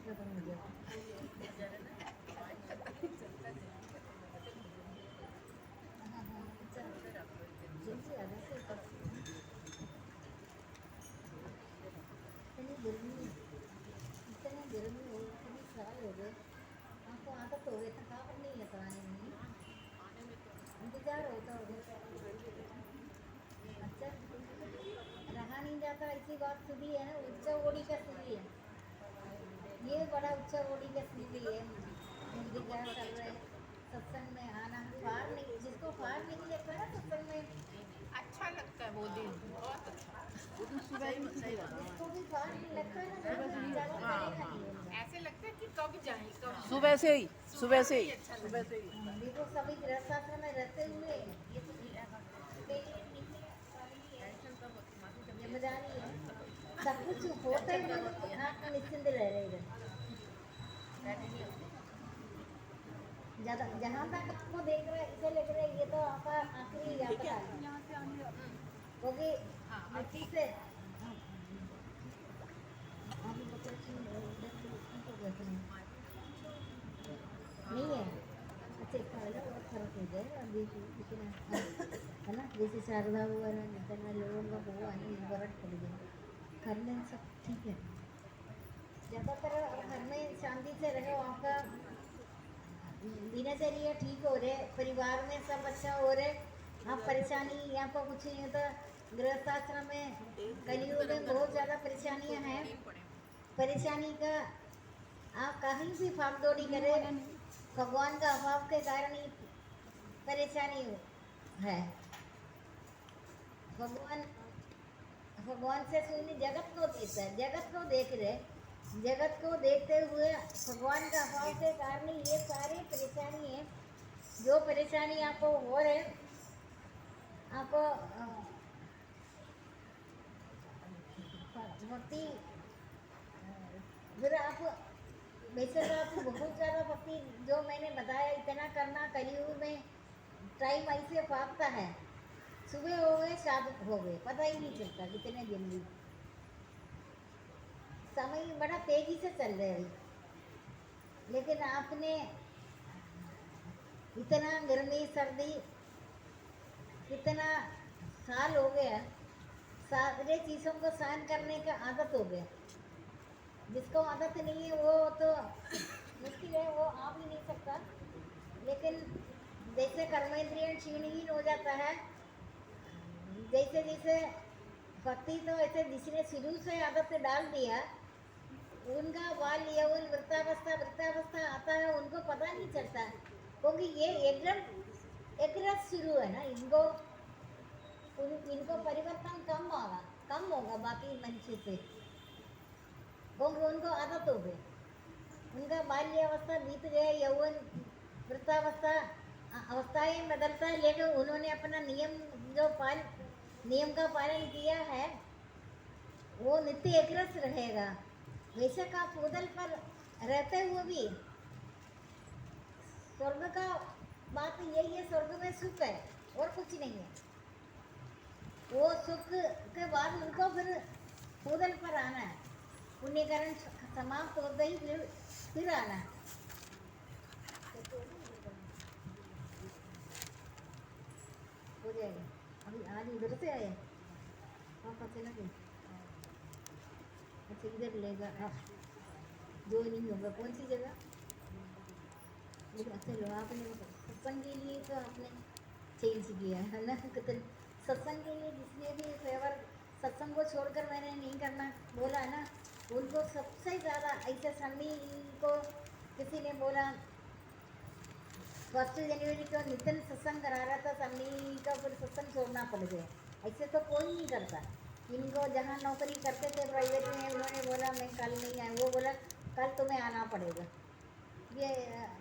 खत्म हो जाता जल्दी आ जाते इतनी गर्मी इतनी गर्मी हो इतनी साल हो गए आपको आदत हो गई थकावट नहीं है तो आने में इंतजार होता होगा अच्छा रहा नहीं जाता ऐसी बात सुधी है ना उच्च ओडी का सुधी है ये बड़ा उच्च ओडी का सुधी है इंतजार कर रहे हैं सत्संग में आना फार नहीं जिसको फार नहीं लगता ना सत्संग में अच्छा लगता है वो दिन बहुत अच्छा। जिसको भी फार नहीं लगता है ना ज़्यादा करेगा नहीं होगा ऐसे लगता है कि कब जाए कब सुबह से ही सुबह से ही अच्छा सुबह से ही देखो सभी गृहस्थाश्रम में रहते हुए जिम्मेदारी है सब कुछ होते हुए भी आप निश्चिंत रह रहे इधर ज़्यादा जहाँ तक आपको देख रहे इसे लग रहा है ये तो आपका आखिरी यात्रा है क्योंकि मिट्टी से अभी बच्चे नहीं है अच्छा खाएगा और फर्क हो जाएगा अभी लेकिन है ना जैसे शारदा हुआ ना जितना लोगों का हुआ है ना फर्क पड़ गया घर में सब ठीक है ज़्यादातर घर में शांति से रहो आपका दिनचर्या ठीक हो रहे परिवार में सब अच्छा हो रहे आप परेशानी यहाँ पर कुछ नहीं होता गृहस्थाश्रम में कलियुग में बहुत ज़्यादा परेशानियाँ हैं परेशानी का आप कहीं भी भागदौड़ी करें भगवान का अभाव के कारण ही परेशानी है भगवान भगवान से सुनी जगत को देखता है जगत को देख रहे जगत को देखते हुए भगवान का अभाव के कारण ही ये सारी परेशानी है जो परेशानी आपको हो रहे आपको भक्ति फिर आप वैसे तो आपको बहुत ज़्यादा भक्ति जो मैंने बताया इतना करना कलियुग में टाइम ऐसे भागता है सुबह हो गए शाम हो गए पता ही नहीं चलता कितने जल्दी समय बड़ा तेजी से चल रहे हैं लेकिन आपने इतना गर्मी सर्दी कितना साल हो गया सारे चीज़ों को सहन करने का आदत हो गया जिसको आदत नहीं है वो तो मुश्किल है वो आ भी नहीं सकता लेकिन जैसे कर्मेंद्रिय क्षीणहीन हो जाता है जैसे जैसे भक्ति तो ऐसे जिसने शुरू से आदत डाल दिया उनका बाल यौवन वृद्धावस्था आता है उनको पता नहीं चलता क्योंकि ये एक रस शुरू है ना इनको इनको परिवर्तन कम होगा बाकी मनुष्य से क्योंकि उनको आदत हो गई उनका बाल्यावस्था बीत गया यौवन वृद्धावस्था अवस्थाएं बदलता है लेकिन उन्होंने अपना नियम का पालन किया है वो नित्य एकरस रहेगा वैसे का पूदल पर रहते हुए भी स्वर्ग का बात यही है स्वर्ग में सुख है और कुछ नहीं है वो सुख के बाद उनको फिर पूदल पर आना है पुण्यकरण समाप्त होते ही फिर आना है हो जाएगा अभी आज उधर से आए पापा से लगे अच्छा इधर लेगा आप जो नहीं होगा कौन सी जगह चलो आपने सत्संग के लिए तो आपने चेंज किया है ना सत्संग के लिए जिसने भी फेवर सत्संग को छोड़कर मैंने नहीं करना बोला ना उनको सबसे ज़्यादा ऐसे सन्नी को किसी ने बोला 1 जनवरी को नितिन सत्संग करा रहा था सन्नी का फिर सत्संग छोड़ना पड़ गया ऐसे तो कोई नहीं करता इनको जहाँ नौकरी करते थे प्राइवेट में उन्होंने बोला मैं कल नहीं आया वो बोला कल तुम्हें आना पड़ेगा ये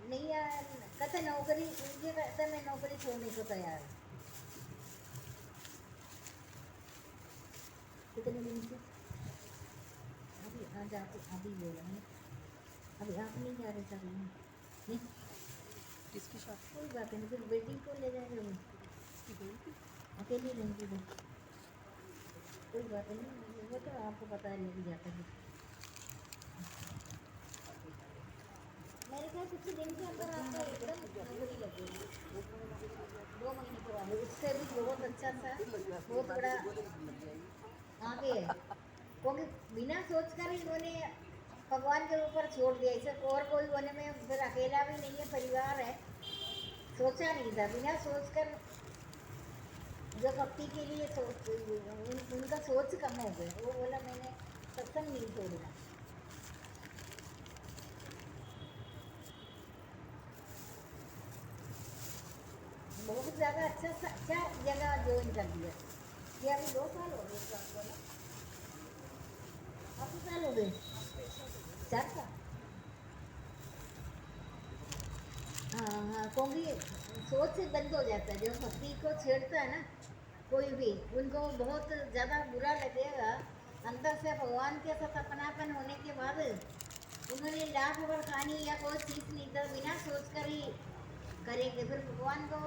नहीं आया कहते नौकरी ये कहते मैं नौकरी छोड़ने को तैयार हूँ कितने दिन से अभी आज आप अभी बोला है अभी आप नहीं जा रहे सर नहीं किसकी शॉप कोई बात नहीं फिर बेटी को ले जाएंगे वो अकेली रहेंगी वो कोई बात नहीं वो तो आपको पता है लेके जाता है मेरे ख्याल कुछ दिन के अंदर आपका एकदम नौकरी लगेगी, 2 महीने के बाद। उससे भी बहुत अच्छा सा बहुत बड़ा आगे है, क्योंकि बिना सोच कर ही उन्होंने भगवान के ऊपर छोड़ दिया। इसे और कोई होने में फिर अकेला भी नहीं है, परिवार है, सोचा नहीं था। बिना सोच कर जो भक्ति के लिए उनका सोच कम हो गया, वो बोला मैंने सत्संग नहीं छोड़ना। बहुत ज़्यादा अच्छा जगह ज्वाइन कर दिया। ये अभी 2 साल हो गए इसको आपको ना? 8 साल हो गए, 4 साल। हाँ, क्योंकि सोच से बंद हो जाता है। जो भक्ति को छेड़ता है ना कोई भी, उनको बहुत ज़्यादा बुरा लगेगा। अंदर से भगवान के साथ अपनापन होने के बाद उन्होंने लाख ओवर खानी या कोई चीज़ नहीं था, बिना सोच कर ही करेंगे, फिर भगवान को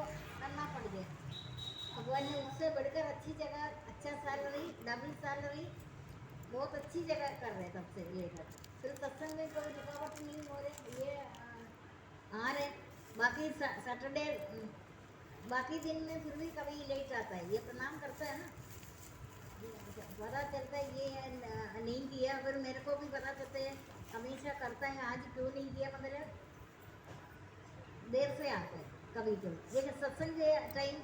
करना पड़ गया। भगवान ने उससे बढ़कर अच्छी जगह, अच्छा सैलरी, डबल सैलरी, बहुत अच्छी जगह कर रहे तब से लेकर। फिर सत्संग में कोई रुकावट नहीं हो रहे, ये आ रहे। बाकी सैटरडे बाकी दिन में फिर भी कभी लेट आता है, ये प्रणाम करता है ना, पता चलता है ये नहीं किया। फिर मेरे को भी पता चलता है हमेशा करता है, आज क्यों नहीं किया, मतलब देर से आता है कभी तो। लेकिन सत्संग के टाइम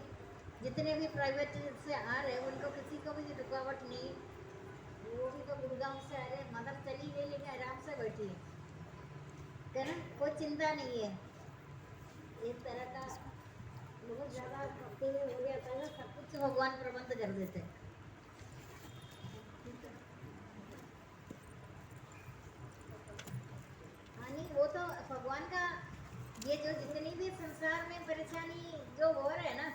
जितने भी प्राइवेट से आ रहे उनको किसी को भी रुकावट नहीं। वो भी तो गुड़गांव से आ रहे, मदर चली गई लेकिन आराम से बैठी है ना, कोई चिंता नहीं है। एक तरह का बहुत ज़्यादा भक्ति में हो गया था, सब कुछ भगवान प्रबंध कर देते हैं। हाँ नहीं, वो तो भगवान का, ये जो जितनी भी संसार में परेशानी जो हो रहा है ना,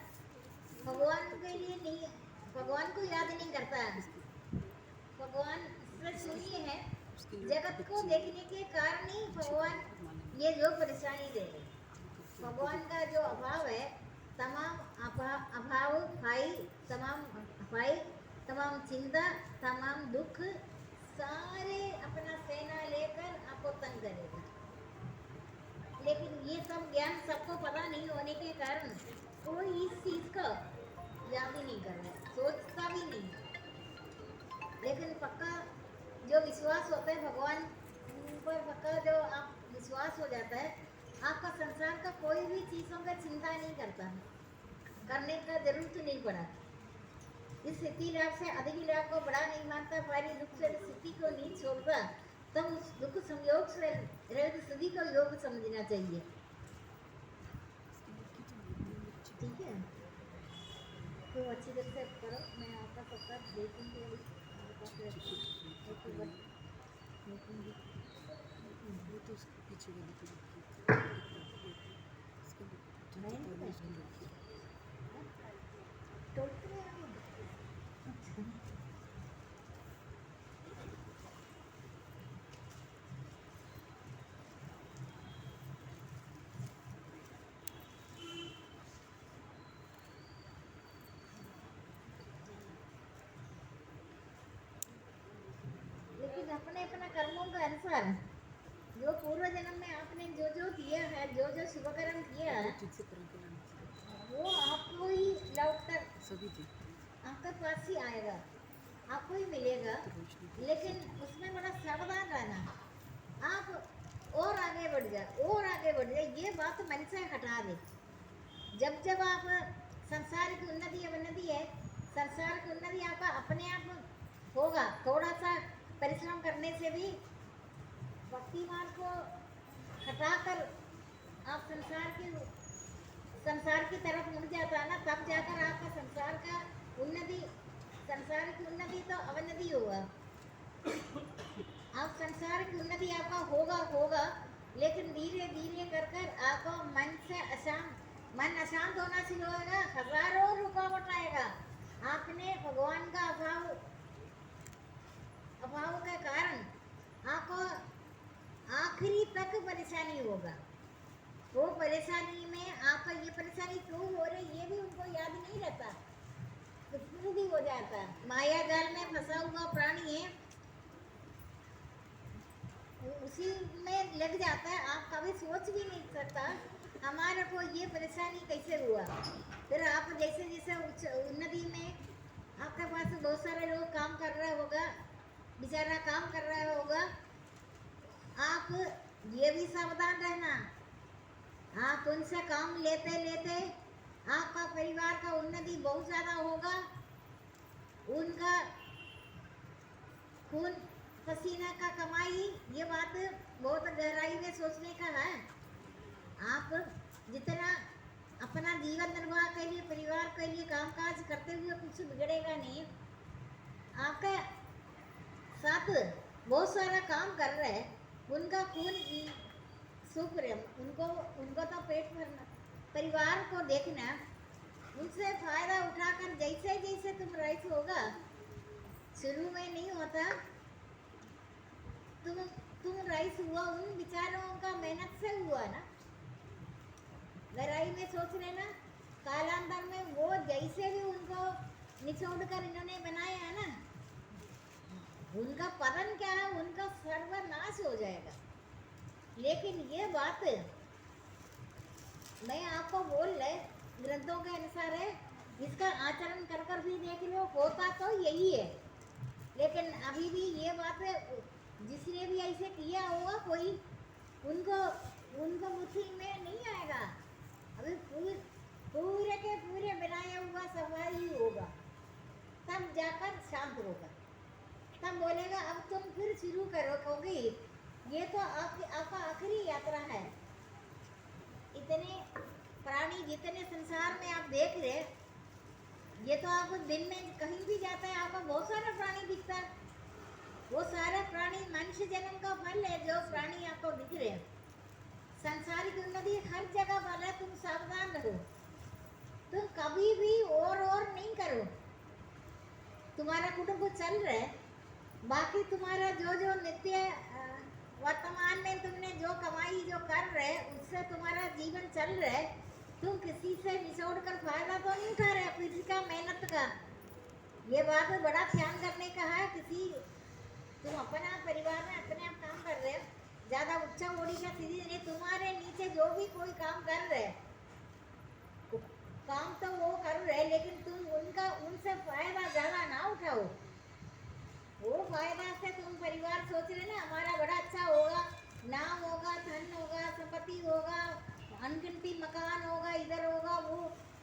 भगवान के लिए नहीं, भगवान को याद नहीं करता है। भगवान इसलिए सुनिए है, जगत को देखने के कारण ही भगवान ये जो परेशानी दे रहे। भगवान का जो अभाव है, तमाम अभाव भाई, तमाम चिंता, तमाम दुख सारे अपना सेना लेकर आपको तंग करेगा। लेकिन ये सब ज्ञान सबको पता नहीं होने के कारण कोई इस चीज़ का याद ही नहीं कर रहा है, सोचता भी नहीं। लेकिन पक्का जो विश्वास होता है भगवान पर, पक्का जो आप विश्वास हो जाता है, आपका संसार का कोई भी चीज़ों का चिंता नहीं करता, करने का जरूरत नहीं पड़ा। इस स्थिति लाभ से अधिक लाभ को बड़ा नहीं मानता, पारी दुख से स्थिति को नहीं छोड़ता, तब उस दुख संयोग से रहित स्थिति को योग समझना चाहिए। ठीक है, तो अच्छी तरह से करो। मैं आपका सबका देखूंगी, वो तो उसके पीछे वाली लेकिन अपने अपना कर्मों का अनुसार, जो पूर्व जन्म में आपने जो जो किया है, जो जो शुभ कर्म किया है, वो आपको ही लौट कर सभी थे आपके पास ही आएगा, आपको ही मिलेगा। लेकिन उसमें बड़ा सावधान रहना, आप और आगे बढ़ जाए, और आगे बढ़ जाए, ये बात मन से हटा दे। जब जब आप संसार की उन्नति अवनति है, संसार की उन्नति आपका अपने आप होगा। थोड़ा सा परिश्रम करने से भी भक्ति मार्ग को हटाकर आप संसार की तरफ मुड़ जाता है ना, तब जाकर आपका संसार की उन्नति तो अवनति होगा। आप संसार की उन्नति आपका होगा, लेकिन धीरे धीरे कर कर आपको मन अशांत होना शुरू होगा, हजारों रुकावट आएगा। आपने भगवान का अभाव के कारण आपको आखिरी तक परेशानी होगा। वो परेशानी में आपका ये परेशानी क्यों हो रही, ये भी उनको याद नहीं रहता, कुछ भी हो जाता। माया जाल में फंसा हुआ प्राणी है, उसी में लग जाता है। आप कभी सोच भी नहीं सकता हमारे को ये परेशानी कैसे हुआ। फिर आप जैसे जैसे उन्नति में आपके पास बहुत सारे लोग काम कर रहा होगा, बेचारा काम कर रहा होगा, आप ये भी सावधान रहना। आप उनसे काम लेते लेते आपका परिवार का उन्नति बहुत ज़्यादा होगा। उनका खून पसीना का कमाई, ये बात बहुत गहराई में सोचने का है। आप जितना अपना जीवन निर्वाह के लिए, परिवार के लिए कामकाज करते हुए कुछ बिगड़ेगा नहीं। आपके साथ बहुत सारा काम कर रहे हैं, उनका खून सूख रहे, उनको तो पेट भरना, परिवार को देखना, उनसे फायदा उठाकर जैसे जैसे तुम राइस होगा। शुरू में नहीं होता, तुम राइस हुआ उन बेचारों का मेहनत से हुआ ना। गहराई में सोच लेना, कालांतर में वो जैसे भी उनको निचोड़ कर इन्होंने बनाया है ना, उनका पतन क्या है, उनका सर्वनाश हो जाएगा। लेकिन ये बात मैं आपको बोल रहे ग्रंथों के अनुसार है, इसका आचरण कर कर भी देख लो, होता तो यही है। लेकिन अभी भी ये बात जिसने भी ऐसे किया होगा कोई, उनको मुट्ठी में नहीं आएगा। अभी पूरे के पूरे बनाया हुआ सफाई होगा, तब जाकर शांत होगा, तब बोलेगा अब तुम फिर शुरू करो, क्योंकि ये तो आपका आखिरी यात्रा है। इतने प्राणी जितने संसार में आप देख रहे, ये तो आप दिन में कहीं भी जाता है आपको बहुत सारा प्राणी दिखता है। वो सारा प्राणी मनुष्य जन्म का फल है, जो प्राणी आपको दिख रहे हैं। संसारिक उन्नति हर जगह फल है, तुम सावधान रहो। तुम कभी भी और नहीं करो। तुम्हारा कुटुंब चल रहा है, बाकी तुम्हारा जो नित्य वर्तमान में तुमने जो कमाई जो कर रहे, उससे तुम्हारा जीवन चल रहा है। तुम किसी से निचोड़ कर फायदा तो नहीं उठा रहे, किसी का मेहनत का। ये बात बड़ा ध्यान करने का है। तुम अपना परिवार में अपने आप काम कर रहे हो, ज़्यादा उच्चा ओडी का सीधी नहीं। तुम्हारे नीचे जो भी कोई काम कर रहे, काम तो वो कर रहे, लेकिन तुम उनसे फायदा ज़्यादा ना उठाओ। वो फायदा से तुम परिवार सोच रहे ना हमारा बड़ा अच्छा होगा, नाम होगा, धन होगा, संपत्ति होगा, अनगिनती मकान होगा, इधर होगा, वो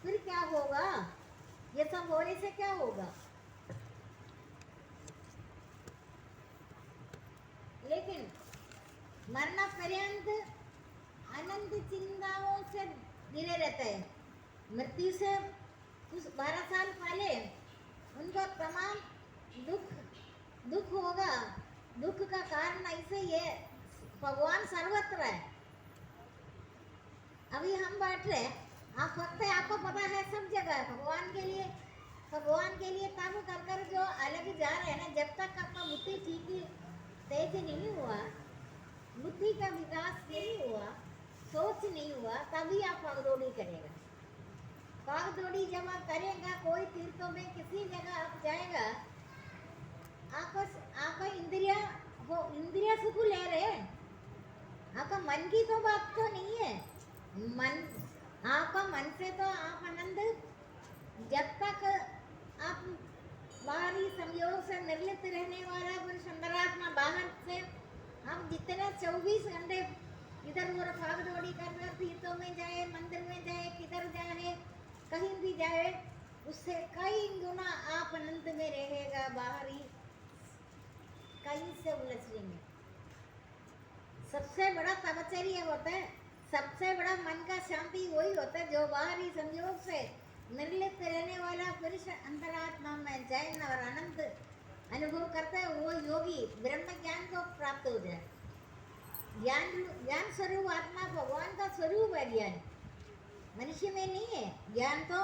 फिर क्या होगा? ये सब होने से क्या होगा? लेकिन मरना पर्यंत अनंत चिंताओं से घिरे रहते हैं। मृत्यु से कुछ 12 साल पहले उनको तमाम दुख होगा। दुख का कारण ऐसे ये भगवान सर्वत्र है। अभी हम बैठ रहे, आप वक्त है, आपको पता है सब जगह है। भगवान के लिए काम कर कर जो अलग जा रहे हैं ना, जब तक आपका बुद्धि ठीक तेज नहीं हुआ, बुद्धि का विकास नहीं हुआ, सोच नहीं हुआ, तभी आप भागदौड़ी करेगा। भागदौड़ी जब आप करेगा, कोई तीर्थों में किसी जगह आप जाएगा, आपका इंद्रिया सुख ले रहे, आपका मन की तो बात तो नहीं है। आपका मन से तो आप आनंद, जब तक आप बाहरी संयोग से निर्लिप्त रहने वाला पुरुष अंतरात्मा, बाहर से हम जितने 24 घंटे इधर उधर भाग दौड़ी कर रहे, तीर्थों में जाए, मंदिर में जाए, किधर जाए, कहीं भी जाए, उससे कई गुना आप अनंत में रहेगा। बाहरी कहीं से उलझेंगे। सबसे बड़ा तपचर्य होता है, सबसे बड़ा मन का शांति वही होता है जो बाहरी संयोग से निर्लिप्त रहने वाला पुरुष अंतरात्मा में चैन और आनंद अनुभव करता है। वो योगी ब्रह्म ज्ञान को प्राप्त हो जाए। ज्ञान स्वरूप आत्मा भगवान का स्वरूप है। ज्ञान मनुष्य में नहीं है, ज्ञान तो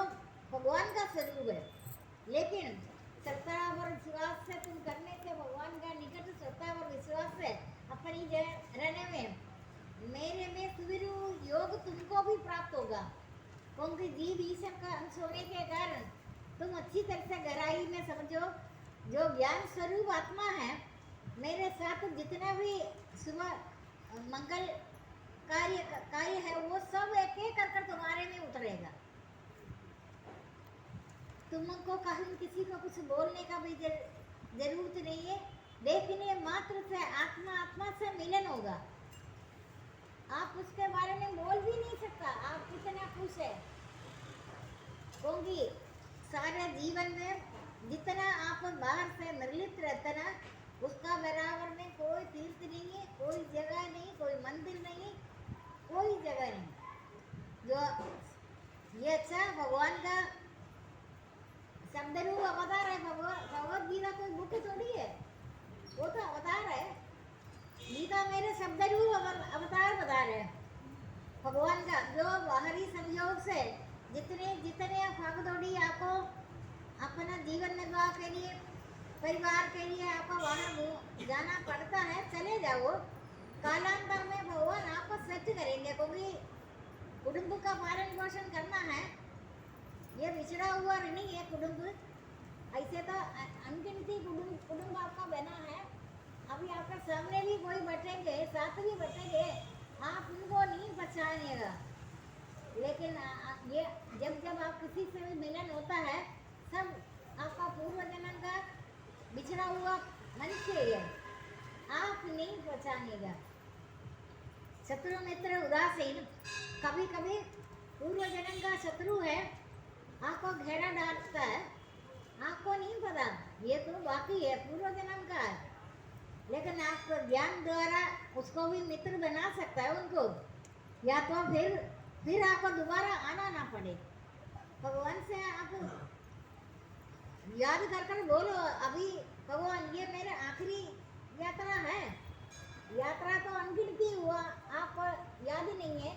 भगवान का स्वरूप है। लेकिन श्रद्धा और विश्वास से तुम करने से, भगवान का निकट श्रद्धा और विश्वास से अपनी रहने में, मेरे में सुविरु योग तुमको भी प्राप्त होगा। क्योंकि जीव ईश्वर का अंश होने के कारण तुम अच्छी तरह से गहराई में समझो, जो ज्ञान स्वरूप आत्मा है मेरे साथ जितना भी सुबह मंगल कार्य है वो सब एक एक कर तुम्हारे में उतरेगा। तुमको कहीं किसी को कुछ बोलने का भी जरूरत नहीं है। देखने मात्र से आत्मा आत्मा से मिलन होगा। आप उसके बारे में बोल भी नहीं सकता आप कितना खुश है, क्योंकि सारे जीवन में जितना आप बाहर से निर्लिप्त रहते ना, उसका बराबर में कोई तीर्थ नहीं है, कोई जगह नहीं, कोई मंदिर नहीं, कोई जगह नहीं। जो ये अच्छा भगवान का शब्द रूप अवतार है। भगवत गीता कोई बुक थोड़ी है, वो तो अवतार है। गीता मेरे शब्द रूप अवतार बता रहे हैं भगवान का। जो बाहरी संयोग से जितने जितने भागदौड़ी आपको अपना जीवन निर्वाह के लिए, परिवार के लिए आपको बाहर जाना पड़ता है, चले जाओ। कालांतर में भगवान आपको सच करेंगे, क्योंकि कुटुंब का पालन पोषण करना है। ये बिछड़ा हुआ नहीं है कुटुंब, ऐसे तो अनगिनती कुटुंब आपका बना है। अभी आपके सामने भी कोई बैठेंगे, साथ भी बैठेंगे, आप उनको नहीं पहचानिएगा। लेकिन ये जब जब आप किसी से भी मिलन होता है, सब आपका पूर्व जन्म का बिछड़ा हुआ मनुष्य है, आप नहीं पहचानिएगा। शत्रु मित्र उदासीन, कभी कभी पूर्व जन्म का शत्रु है, आपको घेरा डालता है, आपको नहीं पता ये तो बाकी है, पूर्व जन्म का है। लेकिन आप ज्ञान द्वारा उसको भी मित्र बना सकता है उनको, या तो फिर आपको दोबारा आना ना पड़े। भगवान से आप याद कर कर बोलो, अभी भगवान ये मेरे आखिरी यात्रा है। यात्रा तो अनगिनती हुआ, आपको याद नहीं है।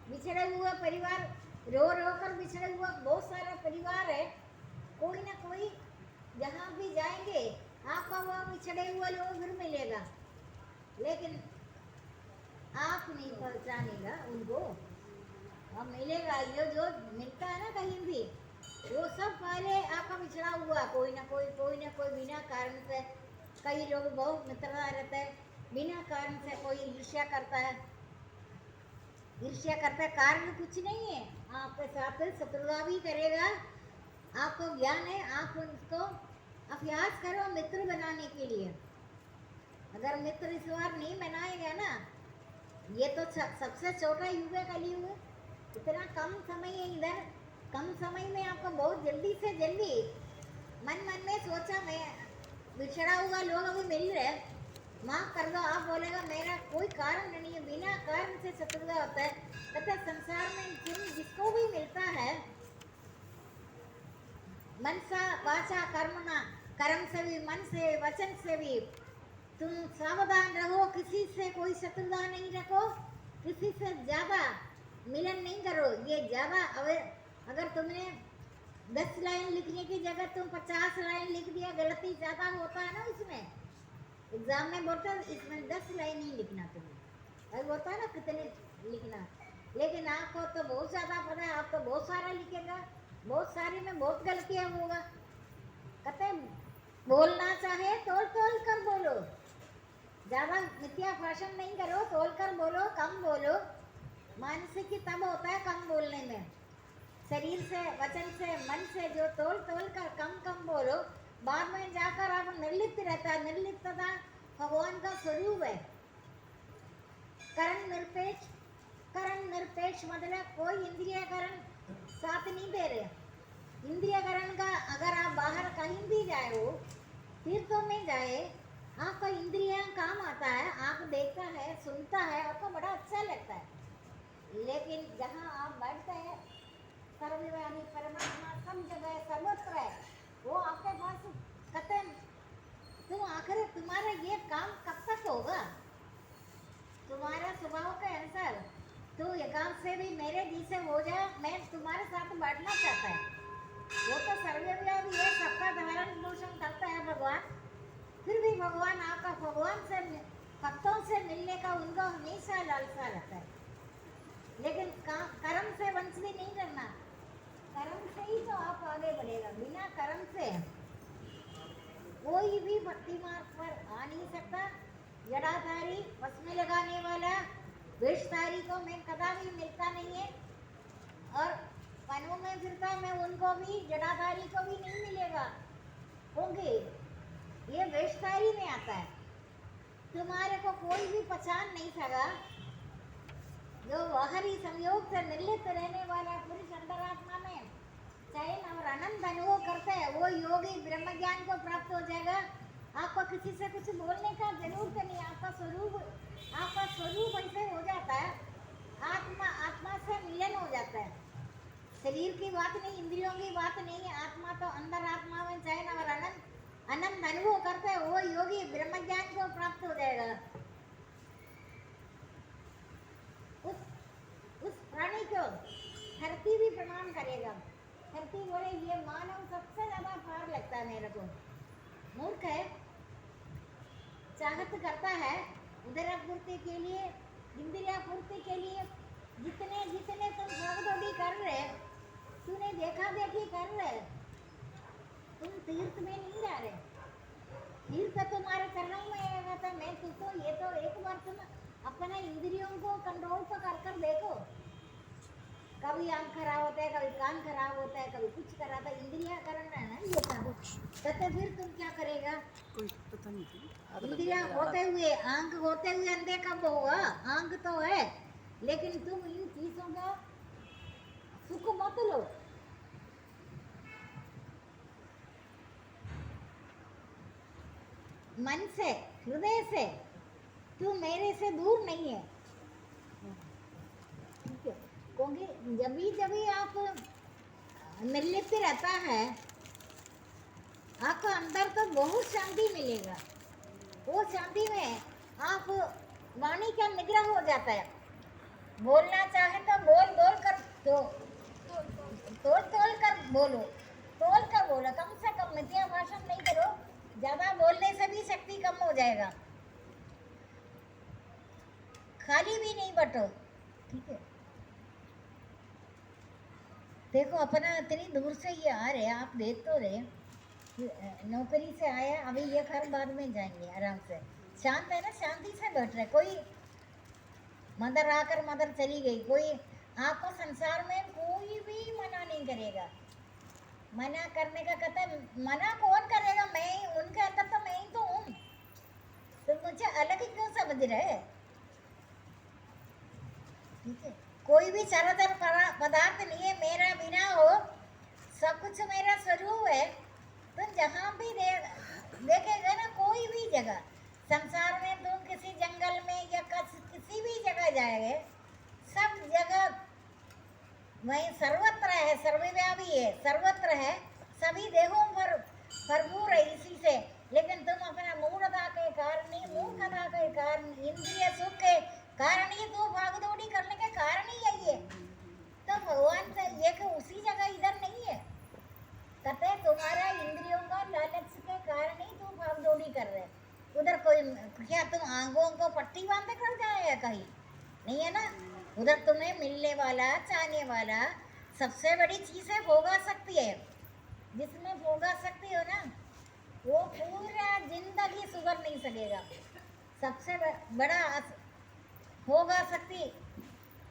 बिछड़े हुए परिवार, रो रो कर बिछड़े हुआ बहुत सारा परिवार है। कोई ना कोई जहाँ भी जाएंगे आपका वो बिछड़े हुए लोग फिर मिलेगा, लेकिन आप नहीं पहचानेगा उनको। अब मिलेगा ये जो मिलता है ना कहीं भी, वो सब पहले आपका बिछड़ा हुआ कोई ना कोई बिना कारण से। कई लोग बहुत मित्रता रहते हैं, बिना कारण से कोई ईर्ष्या करता है। कारण कुछ नहीं है, आपके साथ शत्रुता भी करेगा। आपको ज्ञान है, आप उसको अभ्यास करो मित्र बनाने के लिए। अगर मित्र इस बार नहीं बनाएगा ना, ये तो सबसे छोटा युग है कलयुग। इतना कम समय है इधर, कम समय में आपको बहुत जल्दी से जल्दी मन में सोचा मैं बिछड़ा हुआ लोग अभी मिल रहे, माफ कर दो। आप बोलेगा मेरा कोई कारण नहीं है, बिना कारण से शत्रुता होता है। तथा संसार में जिसको भी मिलता है, मनसा वाचा कर्मणा, कर्म से भी, मन से, वचन से भी तुम सावधान रहो। किसी से कोई शत्रुता नहीं रखो, किसी से ज्यादा मिलन नहीं करो। ये ज्यादा अगर तुमने 10 लाइन लिखने की जगह तुम 50 लाइन लिख दिया, गलती ज्यादा होता है ना उसमें। एग्जाम में बोलते हैं इसमें 10 लाइन ही लिखना तुम्हें, और बोलता है ना कितने लिखना। लेकिन आपको तो बहुत ज़्यादा पता है, आप तो बहुत सारा लिखेगा, बहुत सारी में बहुत गलतियाँ होगा। कहते बोलना चाहे तोल तोल कर बोलो, ज़्यादा मिथ्या भाषण नहीं करो, तोल कर बोलो, कम बोलो। मानसिक तब होता है कम बोलने में, शरीर से, वचन से, मन से जो तोल तोल कर कम कम बोलो, बाद में जाकर आप निर्लिप्त रहता है। निर्लिप्तता भगवान का स्वरूप है। करण निरपेक्ष मतलब कोई इंद्रियकरण साथ नहीं दे रहे। इंद्रियकरण का अगर आप बाहर कहीं भी जाए हो, तीर्थों में जाए, आपका इंद्रिय काम आता है, आप देखता है, सुनता है, आपको बड़ा अच्छा लगता है। लेकिन जहाँ आप बैठते हैं, सर्वव्यापी परमात्मा सब जगह सर्वत्र है, वो आपके पास कहते हैं तुम आखिर तुम्हारा ये काम कब तक होगा? तुम्हारा स्वभाव के अनुसार तो एकांत से भी मेरे जी से हो जाए, मैं तुम्हारे साथ बैठना चाहता है। वो तो सर्वव्यापी है, सबका धारण पोषण करता है भगवान। फिर भी भगवान आपका, भगवान से, भक्तों से मिलने का उनको हमेशा लालसा रहता है। लेकिन कर्म से वंश भी नहीं करना, कर्म से ही तो आप आगे बढ़ेगा। बिना कर्म से कोई भी भक्ति मार्ग पर आ नहीं सकता। जड़ाधारी, बस में लगाने वाला वेशधारी को मैं कदापि मिलता नहीं है, और वनों में फिरता मैं उनको भी, जड़ाधारी को भी नहीं मिलेगा, क्योंकि ये वेशधारी में आता है। तुम्हारे को कोई भी पहचान नहीं सका। जो बाहरी संयोग से निर्लिप्त रहने वाला पुरुष अंतरात्मा में चयन और आनंद अनुभव करता है, वो योगी ब्रह्म ज्ञान को प्राप्त हो जाएगा। आपको किसी से कुछ बोलने का जरूरत नहीं। आपका स्वरूप ऐसे हो जाता है, आत्मा से मिलन हो जाता है। शरीर की बात नहीं, इंद्रियों की बात नहीं है, आत्मा तो अंदर आत्मा में चयन और आनंद अनुभव करता है, वो योगी ब्रह्म ज्ञान को प्राप्त हो जाएगा। उस प्राणी को धरती भी प्रणाम करेगा। धरती बोले ये मानव सबसे ज्यादा पार लगता है मेरे को, मूर्ख है, चाहत करता है उदर पूर्ति के लिए, इंद्रिया पूर्ति के लिए। जितने जितने तुम भागदौड़ी कर रहे, तूने देखा देखी कर रहे, तुम तीर्थ में नहीं जा रहे। तीर्थ तुम्हारे चरणों में आएगा। तो मैं तुझको ये तो एक बार तुम अपने इंद्रियों को कंट्रोल तो कर देखो। कभी आंख खराब होता है, कभी कान खराब होता है, कभी कुछ कराता है, इंद्रिया करना है ना ये सब। तो फिर तुम क्या करेगा? कोई पता नहीं था। इंद्रिया होते हुए, आंख होते हुए अंधे कब होगा? आंख तो है, लेकिन तुम इन चीजों का सुख मत लो। मन से, हृदय से, तू मेरे से दूर नहीं है। ठीक है, क्योंकि जब भी आप निर्लिप्त रहता है, आपको अंदर तो बहुत शांति मिलेगा। वो शांति में आप वाणी का निग्रह हो जाता है। बोलना चाहे तो बोल कर तोल कर बोलो, कम से कम मिथ्या भाषण नहीं करो। ज्यादा बोलने से भी शक्ति कम हो जाएगा। खाली भी नहीं बटो। ठीक है, देखो अपना इतनी दूर से ये आ रहे, आप देख तो रहे, नौकरी से आया, अभी ये घर बाद में जाएंगे आराम से, शांत है ना, शांति से बैठ रहे। कोई मदर आकर मदर चली गई, कोई आपको संसार में कोई भी मना नहीं करेगा। मना करने का कहता है, मना कौन करेगा? मैं, उनके अंदर तो मैं ही तो हूँ, तो मुझे अलग ही क्यों समझ रहे? ठीक है, कोई भी चराचर पदार्थ नहीं है मेरा बिना हो, सब कुछ मेरा स्वरूप है। तुम जहाँ भी देखेगा ना, कोई भी जगह संसार में, तुम किसी जंगल में या किसी भी जगह जाएंगे, सब जगह वही सर्वत्र है, सर्वव्यापी है, सर्वत्र है, सभी देहों पर भरपूर है इसी से। लेकिन तुम अपना मूढ़ता के कारण ही, मूर्खता के कारण, इंद्रिय सुख के कारण ही, तो भागदौड़ी करने के कारण ही यही है। तो भगवान से ये कि उसी जगह इधर नहीं है, कहते तुम्हारा इंद्रियों का लालच के कारण ही तुम भागदौड़ी कर रहे। उधर कोई क्या तुम आंखों को पट्टी बांध कर जाए कहीं? नहीं है ना। उधर तुम्हें मिलने वाला, चाहने वाला सबसे बड़ी चीज है भोगा शक्ति है। जिसमें भोगा शक्ति हो ना, वो पूरा जिंदगी सुधर नहीं सकेगा। सबसे बड़ा भोगा शक्ति,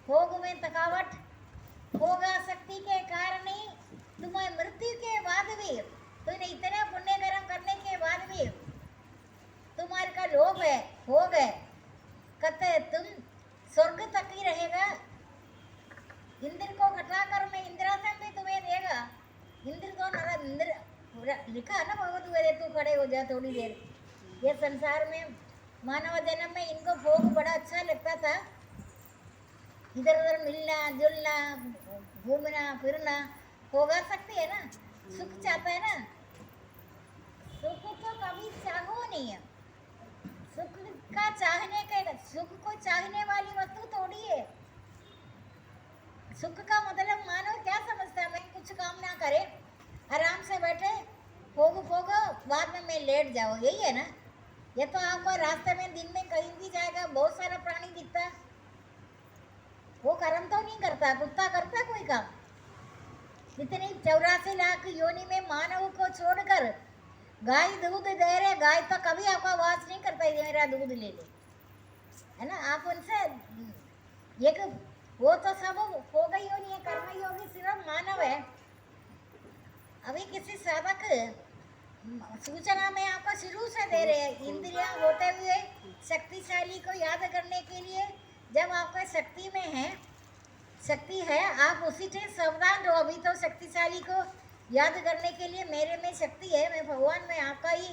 भोग में थकावट, भोगा शक्ति के कारण ही तुम्हें मृत्यु के बाद भी, तुमने इतना पुण्य कर्म करने के बाद भी तुम्हारे का लोभ है, भोग है, कहते तुम स्वर्ग तक ही रहेगा। इंद्र को घटाकर मैं इंद्रासन भी तुम्हें देगा। इंद्र को इंद्र लिखा है ना भगवत गीता, तू खड़े हो जा थोड़ी देर। ये संसार में मानव जन्म में इनको भोग बड़ा अच्छा लगता था, इधर उधर मिलना जुलना, घूमना फिरना, होगा सकती है ना, सुख चाहता है ना। सुख को कभी चाहो नहीं है, सुख का चाहने के, सुख को चाहने वाली वस्तु थोड़ी है। सुख का मतलब मानव क्या समझता है? मैं कुछ काम ना करे, आराम से बैठे, भोगो बाद में मैं लेट जाओ, यही है ना। ये तो आपको रास्ते में दिन में कहीं भी जाएगा, बहुत सारा प्राणी दिखता है, वो कर्म तो नहीं करता, कुत्ता करता है कोई काम? इतनी 84 लाख योनि में मानव को छोड़कर गाय दूध दे रहे, गाय तो कभी आपको आवाज नहीं करता है मेरा दूध ले ले, है ना। आप उनसे एक वो तो सब हो गई हो नहीं है, कर्म योगी सिर्फ मानव है। अभी किसी साधक सूचना में आपको शुरू से दे रहे हैं, इंद्रियां होते हुए शक्तिशाली को याद करने के लिए। जब आपके शक्ति में है, शक्ति है, आप उसी से सावधान रहो। अभी तो शक्तिशाली को याद करने के लिए मेरे में शक्ति है, मैं भगवान में आपका ही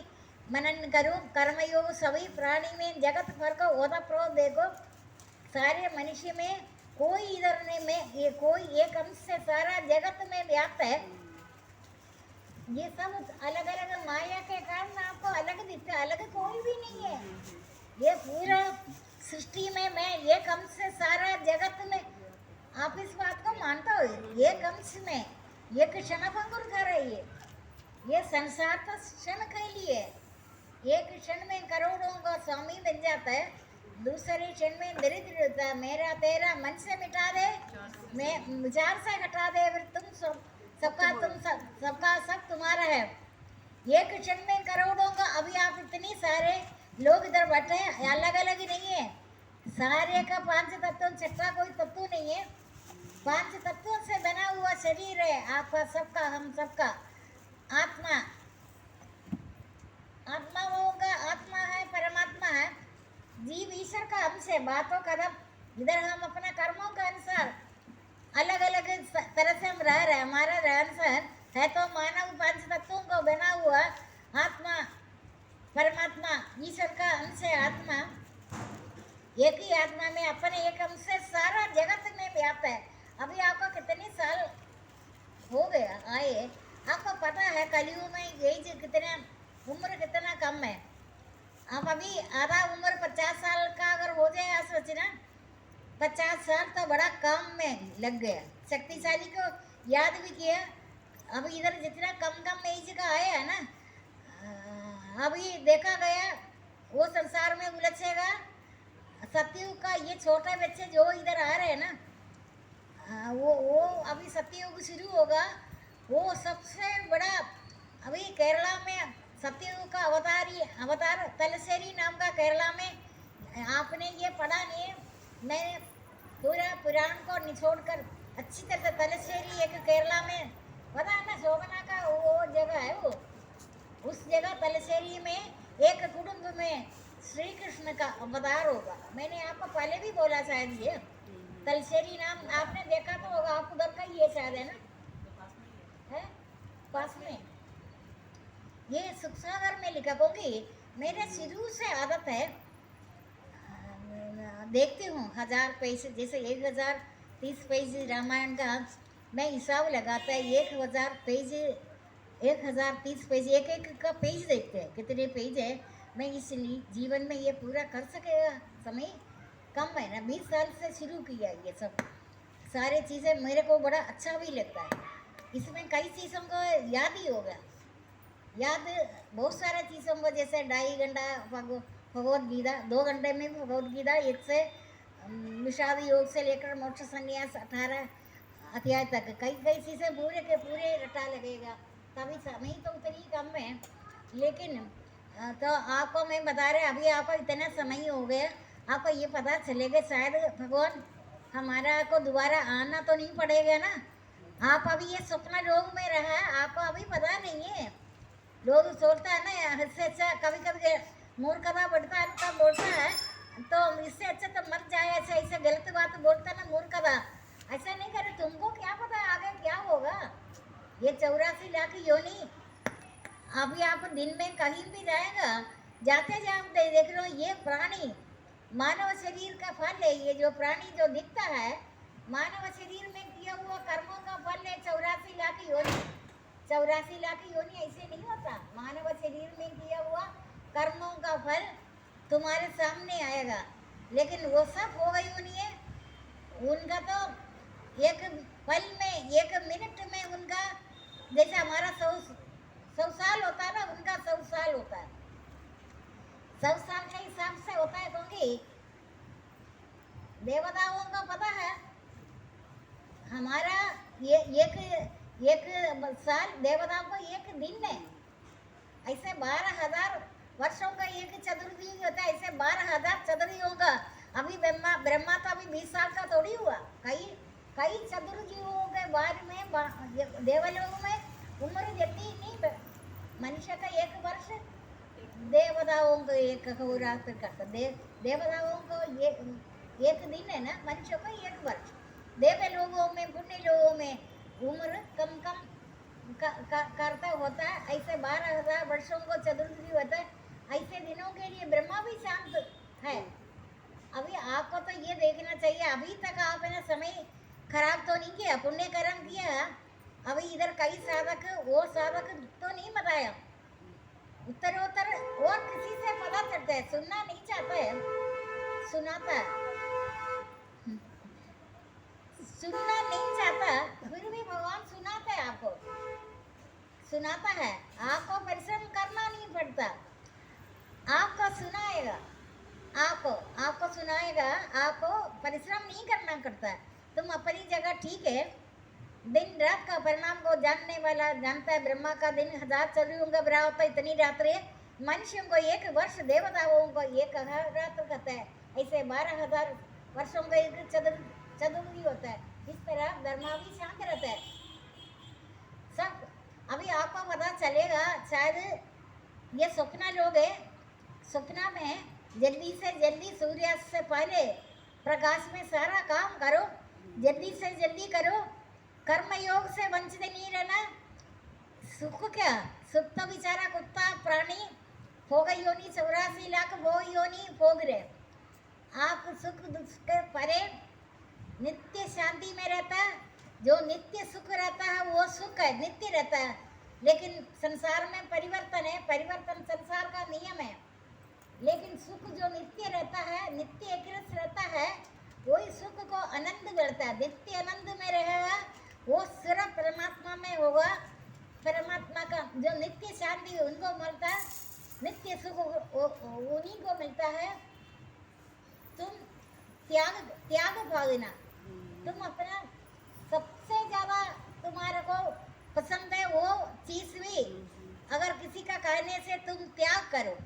मनन करूं। कर्मयोग सभी प्राणी में जगत भर को ओदा प्रो देखो, सारे मनुष्य में कोई इधर नहीं में, ये कोई एक अंश से सारा जगत में व्याप्त है। ये सब अलग अलग माया के कारण आपको अलग दिखता है, अलग कोई भी नहीं है। ये पूरा सृष्टि में मैं एक अंश से सारा जगत में, आप इस बात को मानता हो? एक अंश में एक क्षण भंगुर कर रही है। ये संसार तो क्षण के लिए, एक क्षण में करोड़ों का स्वामी बन जाता है, दूसरे क्षण में दरिद्र होता है। मेरा तेरा मन से मिटा दे, मैं विचार से हटा दे, फिर तुम सबका सब तुम्हारा है। एक क्षण में करोड़ों का, अभी आप इतनी सारे लोग इधर बैठे हैं, अलग अलग नहीं है, सारे का पांच तत्व, छठा कोई तत्व नहीं है, पांच तत्वों से बना हुआ शरीर है आपका, सबका, हम सबका आत्मा। आत्मा होगा, आत्मा है, परमात्मा है, जीव ईश्वर का अंश है। बातों कदम इधर हम अपना कर्मों के अनुसार अलग अलग तरह से हम रह रहे हैं, हमारा रहन सहन है तो मानव पांच तत्वों को बना हुआ आत्मा, परमात्मा ईश्वर का अंश है। आत्मा एक ही आत्मा में अपने एक अंश से सारा जगत में व्याप्त है। अभी आपको कितने साल हो गया आए, आपको पता है कलयुग में एज कितना, उम्र कितना कम है। आप अभी आधा उम्र 50 साल का अगर हो जाए, आप सोचना 50 साल तो बड़ा काम में लग गया। शक्तिशाली को याद भी किया। अभी इधर जितना कम कम एज का आया है ना, अभी देखा गया वो संसार में उलझेगा। सतयुग का ये छोटे बच्चे जो इधर आ रहे हैं ना, वो अभी सतयुग शुरू होगा। वो सबसे बड़ा, अभी केरला में सतयुग का अवतार तलसेरी नाम का, केरला में आपने ये पढ़ा नहीं है, मैंने पूरा पुराण को निचोड़कर अच्छी तरह से, तलसेरी एक केरला में पता है ना, शोभना का वो जगह है, वो उस जगह तलसेरी में एक कुटुंब में श्री कृष्ण का अवतार होगा। मैंने आपको पहले भी बोला शायद, ये तलसेरी नाम आपने देखा तो होगा, आप उधर का ही है शायद, है ना, है पास में। ये सुखसागर में लिखा, क्योंकि मेरे शुरू से आदत है, देखती हूँ 1000 पेज, जैसे 1030 पेज रामायण का मैं हिसाब लगाता है, 1000 पेज, 1030 पेज, एक एक का पेज देखते हैं कितने पेज है। मैं इसलिए जीवन में ये पूरा कर सकेगा, समय कम है ना, 20 साल से शुरू किया ये सब सारे चीज़ें, मेरे को बड़ा अच्छा भी लगता है। इसमें कई चीज़ों को याद ही होगा, याद बहुत सारे चीज़ों को, जैसे 2.5 घंटा भगवद गीता, 2 घंटे में भगवद गीता, एक से निषाद योग से लेकर मोक्ष संन्यास 18 अध्याय तक, कई कई चीज़ें पूरे के पूरे रटा लगेगा। तभी समय तो उतनी कम है, लेकिन तो आपको मैं बता रहे, अभी आपको इतना समय हो गया, आपको ये पता चलेगा शायद भगवान हमारा को दोबारा आना तो नहीं पड़ेगा ना। आप अभी ये स्वप्न रोग में रहा है, आपको अभी पता नहीं है। लोग सोचता है ना, इससे अच्छा कभी कभी मूर्खता बढ़ता है तब बोलता है, तो इससे अच्छा तो मर जाए, ऐसा ऐसे गलत बात बोलता है ना, मूर्खता। ऐसा नहीं करे, तुमको क्या पता आगे क्या होगा। ये 84 लाख योनि, अभी आप दिन में कहीं भी जाएगा, जाते जाते देख लो, ये प्राणी मानव शरीर का फल है। ये जो प्राणी जो दिखता है, मानव शरीर में किया हुआ कर्मों का फल है 84 लाख योनि। 84 लाख योनि ऐसे नहीं होता, मानव शरीर में किया हुआ कर्मों का फल तुम्हारे सामने आएगा। लेकिन वो सब हो गई होनी है, उनका तो एक पल में, एक मिनट में उनका, जैसे हमारा 100 साल होता है ना, उनका 100 साल होता है। 100 साल के हिसाब से होता है, क्योंकि देवताओं का पता है, हमारा ये एक साल देवताओं को एक दिन है, ऐसे 12,000 वर्षों का एक चतुर्युग होता है, ऐसे 12,000 चतुर्युगों का। अभी ब्रह्मा ब्रह्मा तो अभी 20 साल का थोड़ी हुआ। कई कई चतुर्युगों के बारे में देवलोक में उम्र जितनी नहीं, मनुष्य का एक वर्ष देवताओं को एक रात्र करता। देवताओं को एक दिन है ना, मनुष्य को एक वर्ष। देवलोगों में पुण्य लोगों में उम्र कम कम करता होता है। ऐसे 12,000 वर्षों को चतुर्युग होता है। ऐसे दिनों के लिए ब्रह्मा भी शांत है। अभी आपको तो ये देखना चाहिए, अभी तक आपने समय खराब तो नहीं किया, पुण्य कर्म किया। अभी इधर कई साधक वो साधक तो नहीं बताया, उत्तरोत्तर और किसी से पता चलता है। सुनना नहीं चाहता है, सुनाता है। सुनना नहीं चाहता, फिर भी भगवान सुनाता है आपको, सुनाता है। आपको परिश्रम करना नहीं पड़ता, आपको सुनाएगा, आपको सुनाएगा। आपको परिश्रम नहीं करना पड़ता। तुम अपनी जगह ठीक है। दिन रात का परिणाम को जानने वाला जानता है। ब्रह्मा का दिन 1000 चतुर्युगों का बराबर होता है, इतनी रात्रि। मनुष्यों को एक वर्ष, देवताओं को एक रात्र कहता है। ऐसे 12,000 वर्षों का एक चतुर्युग होता है। इस तरह ब्रह्मा भी शांत रहता है। सब अभी आपको पता चलेगा शायद, ये स्वप्न लोग है। स्वप्न में जल्दी से जल्दी सूर्यास्त से पहले प्रकाश में सारा काम करो, जल्दी से जल्दी करो। कर्मयोग से वंचित नहीं रहना। सुख क्या, सुख तो बेचारा कुत्ता प्राणी हो गई योनी 84 लाख वो योनी भोग रहे। आप सुख दुख के परे नित्य शांति में रहता है। जो नित्य सुख रहता है वो सुख है, नित्य रहता है। लेकिन संसार में परिवर्तन है, परिवर्तन संसार का नियम है। लेकिन सुख जो नित्य रहता है, नित्य एक रहता है, वही सुख को आनंद मिलता है। नित्य आनंद में रहेगा वो सिर्फ परमात्मा में होगा। परमात्मा का जो नित्य शांति उनको मिलता है, नित्य सुख उन्हीं को मिलता है। तुम त्याग भावना, तुम अपना सबसे ज्यादा तुम्हारे को पसंद है वो चीज भी अगर किसी का कहने से तुम त्याग करो,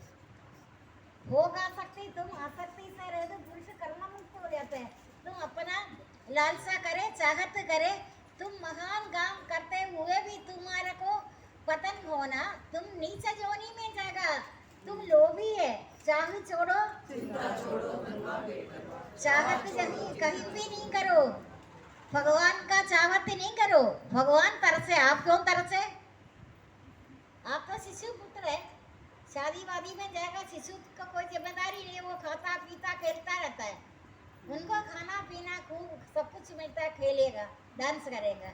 होगा सकती तुम आसक्ति से रहे तो पुरुष कर्म मुक्त हो जाते हैं। तुम अपना लालसा करे, चाहत करे, तुम महान काम करते हुए भी तुम्हारे को पतन होना, तुम नीचे जोनी में जाएगा। तुम लोभी है, चाह छोड़ो चाहत कहीं भी नहीं करो। भगवान का चाहत नहीं करो, भगवान तरसे। आप क्यों तरसे? आप तो शिशु पुत्र है, शादी वादी में जाएगा। शिशु का कोई जिम्मेदारी नहीं है, वो खाता पीता खेलता रहता है। उनको खाना पीना खूब सब कुछ मिलता है, खेलेगा डांस करेगा,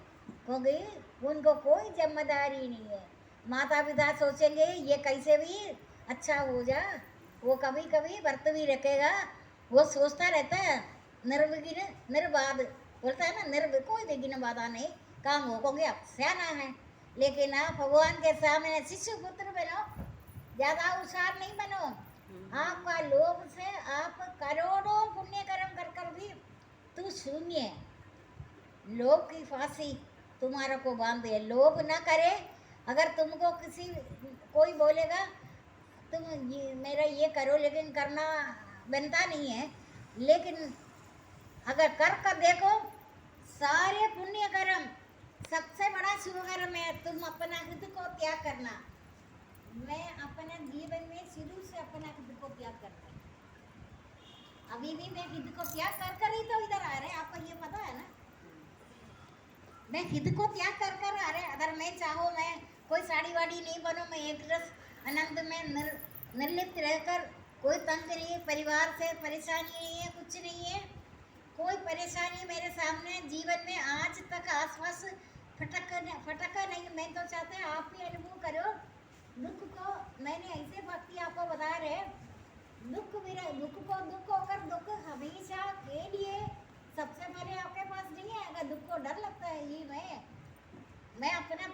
क्योंकि उनको कोई जिम्मेदारी नहीं है। माता पिता सोचेंगे ये कैसे भी अच्छा हो जा, वो कभी कभी व्रत भी रखेगा, वो सोचता रहता है निर्विघ्न निर्बाध, बोलता है ना, कोई विघ्न बाधा नहीं, काम हो क्योंकि आप सियाना है। लेकिन आप भगवान के सामने शिशु पुत्र बनो, ज़्यादा होशियार नहीं बनो। आपका लोभ से आप करोड़ों पुण्य कर्म कर कर भी तू शून्य। लोभ की फांसी तुम्हारा को बांध दे। लोभ ना करे। अगर तुमको कोई बोलेगा तुम मेरा ये करो, लेकिन करना बनता नहीं है। लेकिन अगर कर देखो सारे पुण्य कर्म, सबसे बड़ा शुभ कर्म है तुम अपना हित को त्याग करना। मैं अपने जीवन में शुरू से अपना हित को त्याग करता हूँ। अभी भी मैं हित को त्याग कर ही तो इधर आ रहे हैं, आपको ये पता है ना। मैं हित को त्याग कर आ रहे। अगर मैं चाहूँ मैं कोई साड़ी वाड़ी नहीं बनूँ, मैं एक रस आनंद में निर्लिप्त रहकर, कोई तंग नहीं है, परिवार से परेशानी नहीं है, कुछ नहीं है, कोई परेशानी मेरे सामने जीवन में आज तक आसपास फटका नहीं। मैं तो चाहते हैं आप भी अनुभव करो दुख को। मैंने ऐसे भक्ति आपको बता रहे, दुख को दुख होकर दुख हमेशा के लिए सबसे पहले आपके पास नहीं है। अगर दुख को डर लगता है ये मैं अपना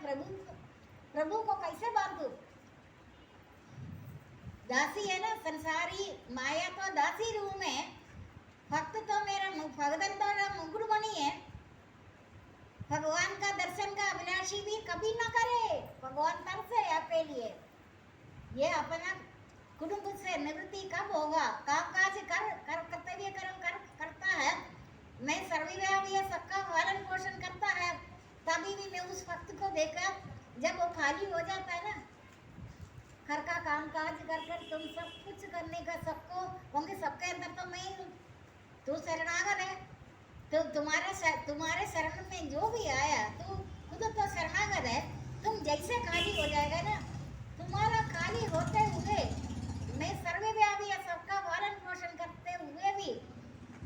प्रभु को कैसे बांधूं? दासी है ना, संसारी माया तो दासी रूप में, भक्त तो मेरा भगवान तो मेरा मुकुट बनी है। भगवान का दर्शन का अभिलाषी भी कभी ना करे, भगवान तरसे आपके लिए। ये अपना कुटुंब से निवृत्ति कब होगा? काम काज कर कर्तव्य कर्म करता है, मैं सर्वव्यापी है, सबका पालन पोषण करता है, तभी भी मैं उस भक्त को देखा जब वो खाली हो जाता है ना, घर का काम काज कर तुम सब कुछ करने का सबको होंगे, सबके अंदर तो मैं ही हूँ, तू शरणागत है, तो तुम्हारे शरण में जो भी आया तू खुद तो शरणागत है, तुम जैसे खाली हो जाएगा ना, तुम्हारा खाली होते हुए मैं सर्वव्यापी है, सबका पालन पोषण करते हुए भी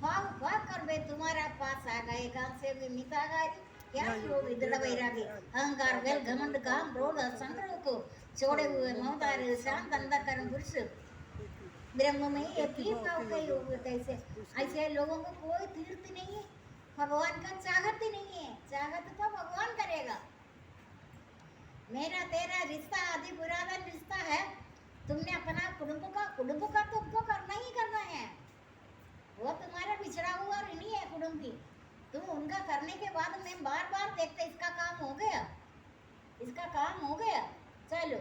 भाव कर वे तुम्हारा पास आ गए, काम से भी मिटा गए, क्या योग दृढ़ वैरागी अहंकार वेल घमंड काम क्रोध संग्रह को छोड़े हुए ममतार शांत अंधकरण पुरुष ब्रह्म में एक ही भाव का योग कैसे? ऐसे लोगों को कोई तीर्थ नहीं है, भगवान का चाहत ही नहीं है, चाहत तो भगवान करेगा। मेरा तेरा रिश्ता आदि पुरातन रिश्ता है, तुमने अपना कुटुंब का तुमको करना ही करना है, वो तुम्हारा बिछड़ा हुआ ऋणी है कुटुंब की, तुम उनका करने के बाद मैं बार बार देखते इसका काम हो गया, इसका काम हो गया, चलो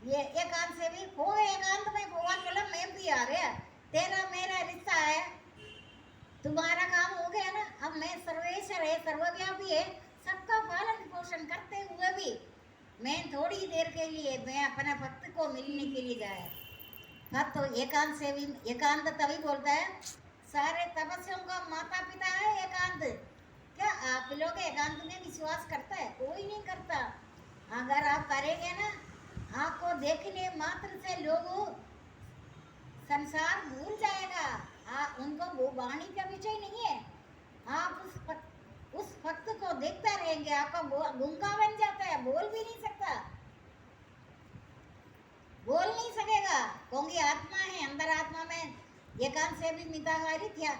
ये एकांत से भी हो गया, एकांत में भगवान बोला मैं भी आ गया, तेरा मेरा रिश्ता है, तुम्हारा काम हो गया ना, अब मैं सर्वेश्वर है, सर्वव्यापी है, सबका पालन पोषण करते हुए भी मैं थोड़ी देर के लिए मैं अपना भक्त को मिलने के लिए जाया, भक्त तो एकांत से भी एकांत तभी बोलता है, सारे तपस्वियों का माता पिता है एकांत। क्या आप लोग एकांत में विश्वास करता है? कोई नहीं करता। अगर आप करेंगे ना, आपको देखने मात्र से लोग संसार भूल जाएगा, उनको वो वाणी का विषय नहीं है, आप उस भक्त को देखता रहेंगे, आपका गुंगा बन जाता है, बोल भी नहीं सकता, बोल नहीं सकेगा, क्योंकि आत्मा है, अंदर आत्मा में एकांत से भी मिताहारी था,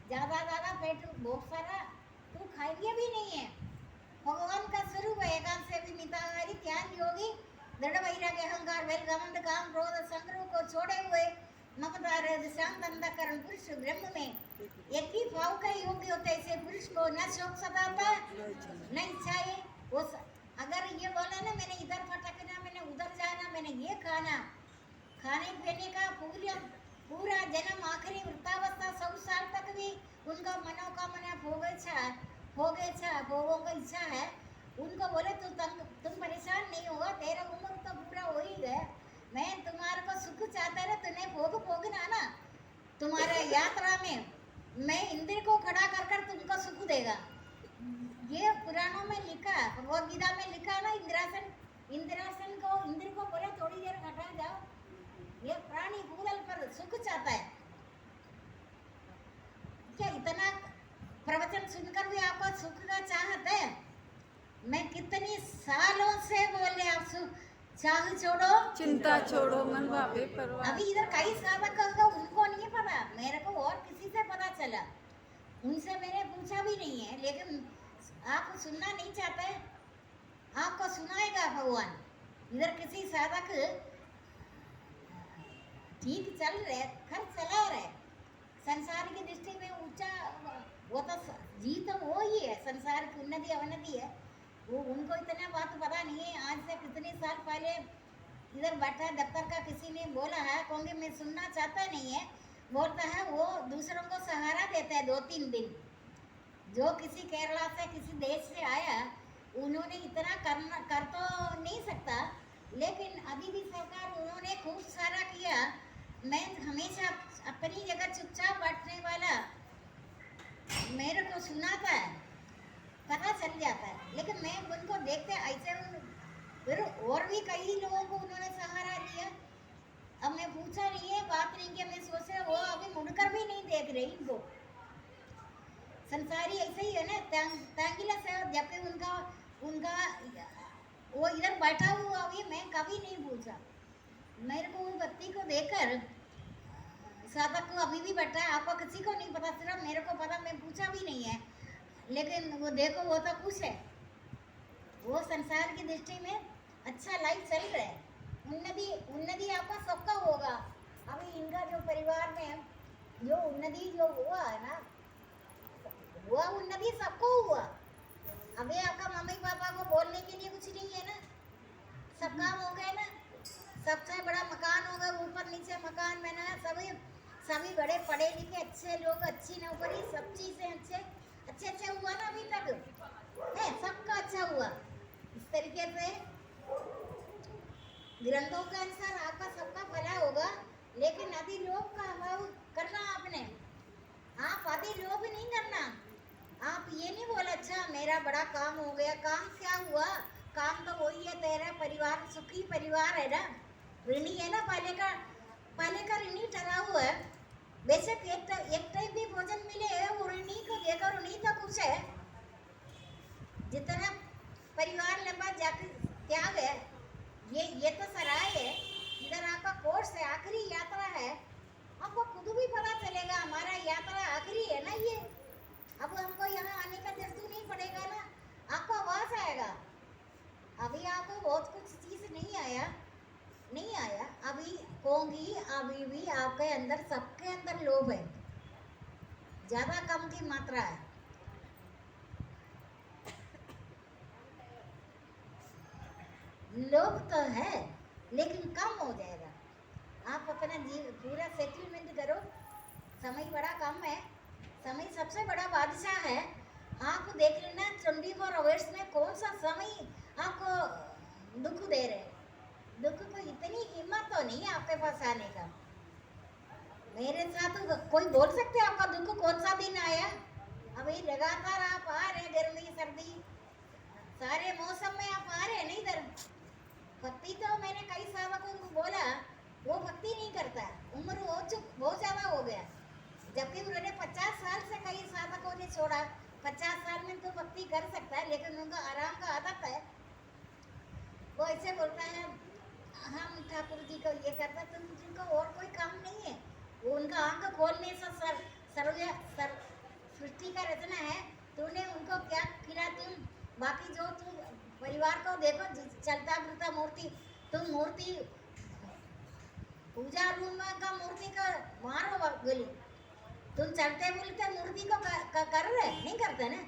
ज्यादा पेट बहुत सारा तू खाइए भी नहीं है, भगवान का स्वरूप है, एकांत से भी मिताहारी ध्यान योगी दृढ़ वैराग्य अहंकार वेल घमंड काम क्रोध संग्रह को छोड़े हुए ममता शांत अंधकरण पुरुष ब्रह्म में एक ही भाव का योग्य होता है, ऐसे पुरुष को न शोक सताता न इच्छा है। वो अगर ये बोला ना मैंने इधर फटकना, मैंने उधर जाना, मैंने ये खाना, खाने पीने का पूरा जन्म आखिरी वृद्धावस्था 100 साल तक भी उनका मनोकामना भोगों का इच्छा है, उनको बोले तुम परेशान नहीं होगा, तेरा उम्र तो पूरा हो ही गया, मैं तुम्हारे को सुख चाहता है, तुम्हें भोगना ना, तुम्हारे यात्रा में मैं इंद्र को खड़ा कर तुमको सुख देगा। ये पुराणों में लिखा, भगवद गीता में लिखा ना, इंद्रासन को इंद्र को बोले थोड़ी देर हटा जाओ, ये प्राणी भूतल पर सुख चाहता है। क्या इतना प्रवचन सुनकर भी आपको सुख का चाहत है? मैं कितनी सालों से बोले आप चाह छोड़ो चिंता छोड़ो मन भावे परवाह। अभी इधर कई साधक होगा, उनको नहीं पता, मेरे को और किसी से पता चला, उनसे मैंने पूछा भी नहीं है, लेकिन आप सुनना नहीं चाहते, आपको सुनाएगा भगवान। इधर किसी साधक ठीक चल रहे, खर्च चला रहे, संसार की दृष्टि में ऊंचा, वो तो जीत वो ही है, संसार की उन्नति अवनति है, वो उनको इतना बात पता नहीं है। आज से कितने साल पहले इधर बैठा दफ्तर का किसी ने बोला है, क्योंकि मैं सुनना चाहता नहीं है, बोलता है वो दूसरों को सहारा देता है 2-3 दिन, जो किसी केरला से किसी देश से आया, उन्होंने इतना कर तो नहीं सकता, लेकिन अभी भी सरकार उन्होंने खूब सारा किया। मैं हमेशा अपनी जगह चुपचाप बैठने वाला, मेरे को सुनाता है, पता चल जाता है, लेकिन मैं उनको देखते ऐसे फिर और भी कई लोगों को उन्होंने सहारा दिया। अब मैं पूछा नहीं है, बात नहीं किया, मैं सोच रहा वो अभी मुड़कर भी नहीं देख रही इनको। संसारी ऐसे ही है ना, तांगिला से, जबकि उनका वो इधर बैठा हुआ अभी मैं कभी नहीं पूछा, मेरे को उन बत्ती को देखकर साधक को अभी भी बैठा है, आपको किसी को नहीं पता, सिर्फ मेरे को पता, मैं पूछा भी नहीं है, लेकिन वो देखो वो तो खुश है, वो संसार की दृष्टि में अच्छा लाइफ चल रहा है, उन्नति आपका सबका होगा। अभी इनका जो परिवार में जो उन्नति जो हुआ है ना, वो उन्नति सबको हुआ। अभी आपका मम्मी पापा को बोलने के लिए कुछ नहीं है ना, सब काम हो गए ना, सबसे बड़ा मकान होगा, ऊपर नीचे मकान बना, सभी बड़े पढ़े लिखे अच्छे लोग, अच्छी नौकरी, सब चीजें अच्छे हुआ ना अभी तक है, सबका अच्छा हुआ। इस तरीके से ग्रंथों के अनुसार आपका सबका भला होगा, लेकिन अति लोभ का अभाव करना आपने। आप अति लोभ नहीं करना। आप ये नहीं बोला अच्छा मेरा बड़ा काम हो गया। काम क्या हुआ? काम तो वही है, तेरा परिवार सुखी परिवार है ना, ऋणी है ना, पहले का ऋणी ठहरा हुआ है। बेशक एक टाइम भी भोजन मिले, वो ऋणी को देकर ऋणी तो खुश है। जितना परिवार लंबा जाकर त्याग है, ये तो सराय है, इधर आपका कोर्स है, आखिरी यात्रा है। आपको खुद भी पता चलेगा हमारा यात्रा आखिरी है ना ये। अब हमको यहाँ आने का जरूरत नहीं पड़ेगा ना, आपको आवाज आएगा। अभी आपको बहुत कुछ चीज नहीं आया, अभी होंगी, अभी भी आपके अंदर, सबके अंदर लोभ है, ज्यादा कम की मात्रा है। लोभ तो है लेकिन कम हो जाएगा। आप अपना पूरा सेटलमेंट करो। समय बड़ा कम है, समय सबसे बड़ा बादशाह है। आप देख लेना 24 आवर्स में कौन सा समय आपको दुख दे रहे। दुख को इतनी हिम्मत तो नहीं है आपके पास आने का। मेरे साथ तो कोई बोल सकते हैं आपका दुख कौन सा दिन आया? अभी लगातार आप आ रहे, गर्मी सर्दी सारे मौसम में आप आ रहे हैं। नहीं इधर भक्ति तो मैंने कई साधकों को बोला, वो भक्ति नहीं करता, उम्र बहुत ज्यादा हो गया। जबकि उन्होंने 50 साल से कई साधकों ने छोड़ा। 50 साल में तो भक्ति कर सकता है, लेकिन उनका आराम का आदत है। वो ऐसे बोलता है हम ठाकुर जी को ये करता, तुम जिनको और कोई काम नहीं है। वो उनका आंख खोलने से सृष्टि का रचना है, तूने उनको क्या खिला? तुम बाकी जो तू परिवार को देखो, चलता फिरता मूर्ति, तुम मूर्ति पूजा रूम का मूर्ति का मारो गोली, तुम चलते बुलते मूर्ति को कर रहे नहीं करते ना?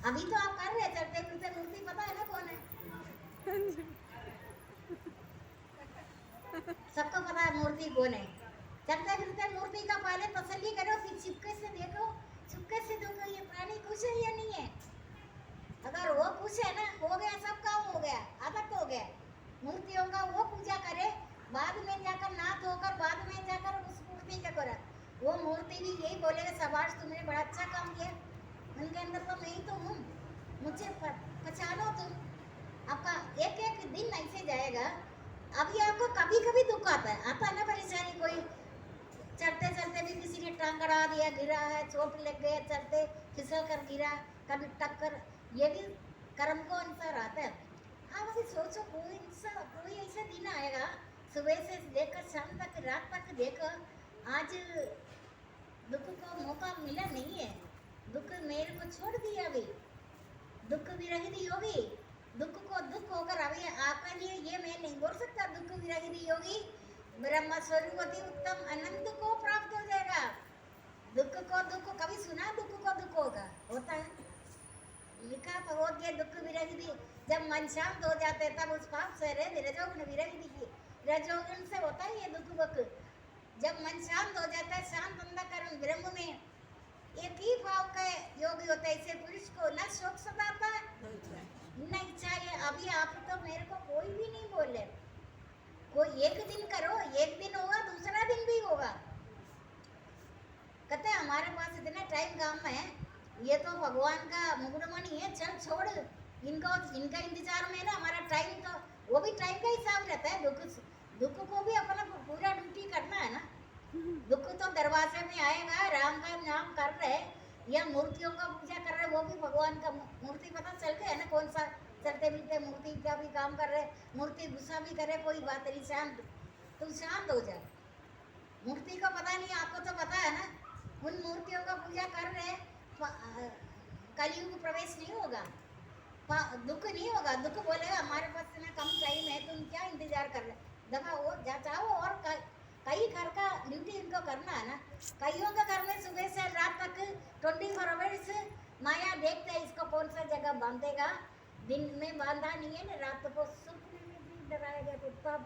अभी तो आप कर रहे हैं चलते बुलते मूर्ति, पता है ना कौन है? सबको पता है मूर्ति कौन है। चलते फिरते मूर्ति का पहले तसल्ली करो, फिर चुपके से देखो, चुपके से देखो ये प्राणी खुश है या नहीं है। अगर वो खुश है ना, हो गया, सब काम हो गया, आदत हो गया। मूर्तियों का वो पूजा करे, बाद में जाकर नाथ होकर बाद में जाकर उस मूर्ति का करा। वो मूर्ति भी यही बोलेगा शाबाश तुमने बड़ा अच्छा काम किया। उनके अंदर तो मैं ही तो हूँ, मुझे पहचानो तुम। आपका एक एक दिन ऐसे जाएगा। अभी आपको कभी कभी दुख आता है ना, परेशानी, कोई चलते चलते भी किसी ने टांग अड़ा दिया, गिरा है, चोट लग गया, चलते फिसल कर गिरा, कभी टक्कर, ये भी कर्म को अनुसार आता है। आप अभी सोचो कोई ऐसा दिन आएगा, सुबह से लेकर शाम तक, रात तक देखो, आज दुख को मौका मिला नहीं है, दुख मेरे को छोड़ दिया। अभी दुख विरहित योगी, दुख को दुख होकर अभी आपके लिए ये मैं नहीं बोल सकता, दुख विरहित योगी ब्रह्म स्वरूपति उत्तम अनंत को प्राप्त हो जाएगा। दुख को दुख, कभी सुना दुख को दुख होता है? लिखा तो हो गया दुख विरहित। जब मन शांत हो जाते हैं तब उस पाप से रजोगुण विरहित, रजोगुण से होता है ये दुख वक। जब मन शांत हो जाता है, शांत अंधकरण ब्रह्म में एक ही भाव का योगी होता है। इसे पुरुष को न शोक सताता न इच्छा। ये अभी आप तो मेरे को कोई भी नहीं बोले, कोई एक दिन करो, एक दिन होगा, दूसरा दिन भी होगा। कहते हमारे पास इतना टाइम काम है, ये तो भगवान का मुगड़मणि है, चल छोड़ इनका इंतजार में ना हमारा टाइम, तो वो भी टाइम का हिसाब रहता है। दुख को भी अपना पूरा ड्यूटी करना है ना। दुख तो दरवाजे में आएगा, राम का नाम कर रहे या मूर्तियों का पूजा कर रहे, वो भी भगवान का मूर्ति पता चल गया ना कौन सा, चलते फिरते मूर्ति का भी काम कर रहे, मूर्ति गुस्सा भी करे, कोई बात नहीं, शांत, तुम शांत हो जाए। मूर्ति को पता नहीं, आपको तो पता है ना, उन मूर्तियों का पूजा कर रहे, कलयुग प्रवेश नहीं होगा, दुख नहीं होगा। दुख बोलेगा हमारे पास इतना कम टाइम है, तुम क्या इंतजार कर रहे, दफा वो जाओ। और कई घर का ड्यूटी इनको करना है ना, कईयों का घर में सुबह से रात तक 24 आवर्स माया देखते हैं, इसको कौन सा जगह बांधेगा। दिन में बांधा नहीं है ना, रात को स्वप्न में भी डराया गया, कुत्ता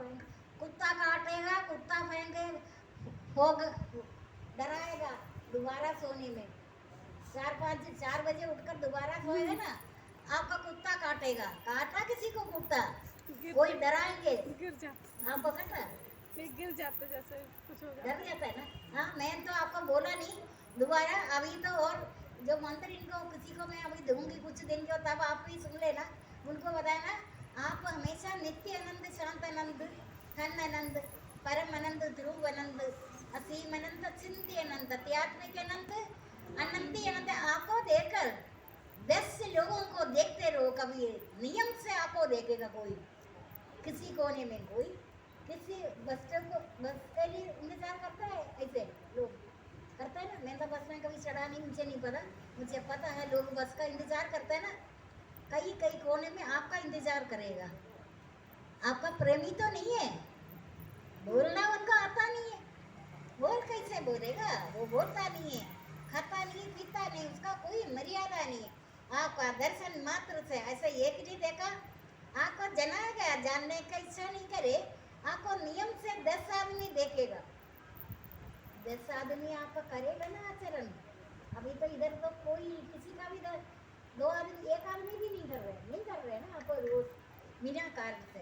कुत्ता काटेगा, कुत्ता फेंके होगा, डराएगा दोबारा सोने में। 4 बजे उठकर दोबारा सोएगा ना, आपका कुत्ता काटेगा। काटा किसी को कुत्ता, कोई डराएंगे गिर जाता आप पकड़ा, गिर जाता जैसे कुछ हो डर जाता। जाता है ना। हाँ, मैं तो आपको बोला नहीं दोबारा, अभी तो और जो मंत्र इनको किसी को मैं अभी दूंगी कुछ दिन को, तब आप भी सुन लेना। उनको बताना आप हमेशा नित्य आनंद, शांत आनंद, खन आनंद, परम आनंद, ध्रुव आनंद, असीम आनंद, चिंत्य आनंद, अत्यात्मिक आनंद, अनंती आनंद आपको देकर 10 लोगों को देखते रहो। कभी नियम से आपको देखेगा कोई, किसी कोने में कोई किसी बच्चों को बस के लिए इंतजार करता है। ऐसे लोग करता है ना। मैं तो बस में कभी चढ़ा नहीं, मुझे नहीं पता, मुझे पता है लोग बस का इंतजार करते हैं ना। कई कई कोने में आपका इंतजार करेगा। आपका प्रेमी तो नहीं है, बोलना उनको आता नहीं है, बोल कैसे बोलेगा, वो बोलता नहीं है, खाता नहीं पीता नहीं, उसका कोई मर्यादा नहीं है। आपका दर्शन मात्र से ऐसे एक नहीं देखा, आपको जनाया गया, जानने का इच्छा नहीं करे, आपको नियम से 10 आदमी देखेगा। 10 आदमी आपका करेगा ना आचरण। अभी तो इधर तो कोई किसी का भी 2 आदमी, 1 आदमी भी नहीं कर रहे ना आपको रोज बिना कारण से।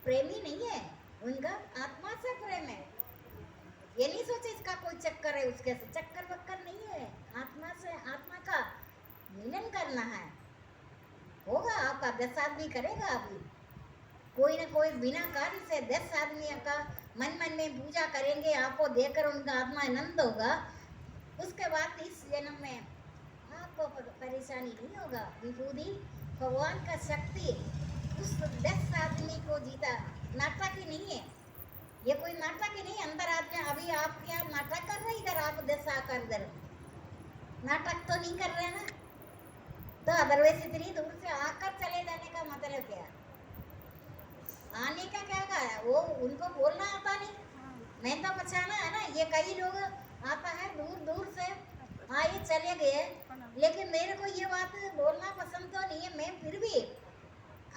प्रेमी नहीं है, उनका आत्मा से प्रेम है। ये नहीं सोचे इसका कोई चक्कर है, उसके से चक्कर वक्कर नहीं है। आत्मा से आत्मा का मिलन करना है। होगा आपका 10 आदमी करेगा। अभी कोई ना कोई बिना कारण से 10 आदमी का मन मन में पूजा करेंगे, आपको देखकर उनका आत्मा आनंद होगा। उसके बाद इस जन्म में आपको परेशानी नहीं होगा। विभूति भगवान का शक्ति उस 10 आदमी को जीता। नाटक ही नहीं है ये, कोई नाटक ही नहीं। अंदर आदमी अभी आप क्या नाटक कर रहे, इधर आप 10 आकर इधर नाटक तो नहीं कर रहे ना। तो अदरवाइज इतनी दूर से आकर चले जाने का मतलब क्या, आने का क्या है, वो उनको बोलना आता नहीं। मैं तो बचाना है ना। ये कई लोग आता है दूर दूर से, आए चले गए, लेकिन मेरे को ये बात बोलना पसंद तो नहीं है। मैं फिर भी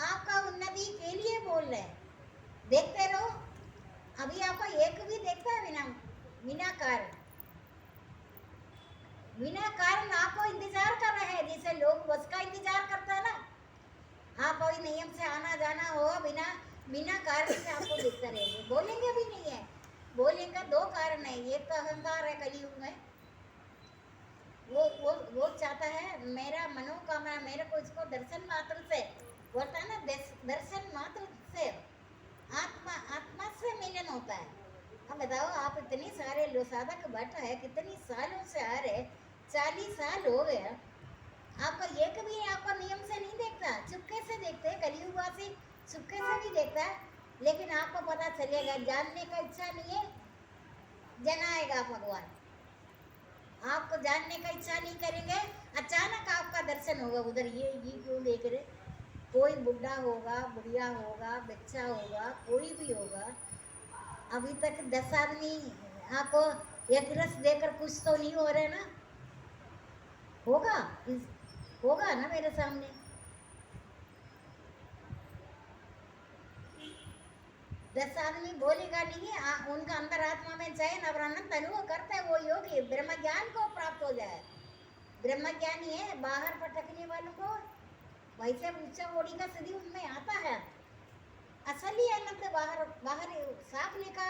आपका उन्नति के लिए बोल रहे हैं। देखते रहो, अभी आपको एक भी देखता है बिना कारण आपको इंतजार कर रहे हैं। जैसे लोग बस का इंतजार करता है ना, आप कोई नियम से आना जाना हो बिना कारण से आपको दिखता रहेंगे। बोलेंगे भी नहीं है, बोलेंगे 2 कारण है। एक तो अहंकार है कलयुग में, वो चाहता है मेरा मनोकामना, मेरे को इसको दर्शन मात्र से बोलता है ना, दर्शन मात्र से आत्मा से मिलन होता है। अब बताओ, आप इतने सारे लो साधक बैठा है, कितनी सालों से आ रहे, 40 साल हो गए, आपको एक भी आपको नियम से नहीं देखता, चुपके से देखते हैं। कलयुगवासी चुपके से भी देखता है, लेकिन आपको पता चलेगा, जानने का इच्छा नहीं है, जनाएगा भगवान। आपको जानने का इच्छा नहीं करेंगे, अचानक आपका दर्शन होगा। उधर ये क्यों देख रहे, कोई बुढ़ा होगा, बुढ़िया होगा, बच्चा होगा, कोई भी होगा। अभी तक 10 आदमी आपको एक रस देकर कुछ तो नहीं हो रहे ना। होगा ना मेरे सामने। दस आदमी बोलेगा नहीं है, उनका अंदर आत्मा में चयन और आनंद अनुभव करता है। वो योगी ब्रह्म ज्ञान को प्राप्त हो जाए। ब्रह्म ज्ञानी है, बाहर भटकने वालों को वैसे ऊंचा ओढ़ी का सिद्धि उनमें आता है। असली आनंद बाहर साफने का,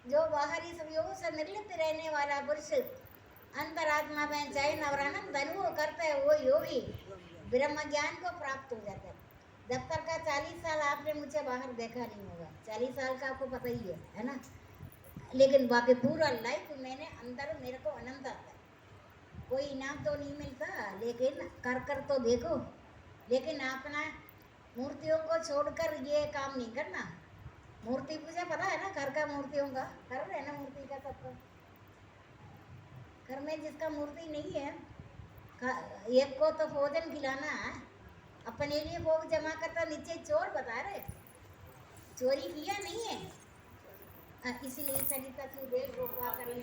जो बाहरी सब योगों से निर्लिप्त रहने वाला पुरुष अंतर आत्मा में चयन और आनंद अनुभव करता है, वो योगी ब्रह्म ज्ञान को प्राप्त हो जाता है। जब तक का 40 साल आपने मुझे बाहर देखा नहीं होगा, 40 साल का आपको पता ही है ना। लेकिन बाकी पूरा लाइफ मैंने अंदर, मेरे को आनंद आता है। कोई इनाम तो नहीं मिलता, लेकिन कर तो देखो। लेकिन अपना मूर्तियों को छोड़कर ये काम नहीं करना। मूर्ति पूजा पता है ना, घर का मूर्तियों का कर रहे हैं ना, मूर्ति का सबका। घर में जिसका मूर्ति नहीं है, एक को तो भोजन खिलाना है, अपने लिए भोग जमा करता। नीचे चोर बता रहे, चोरी किया नहीं है, इसलिए सरिता तू देख रोकवा कर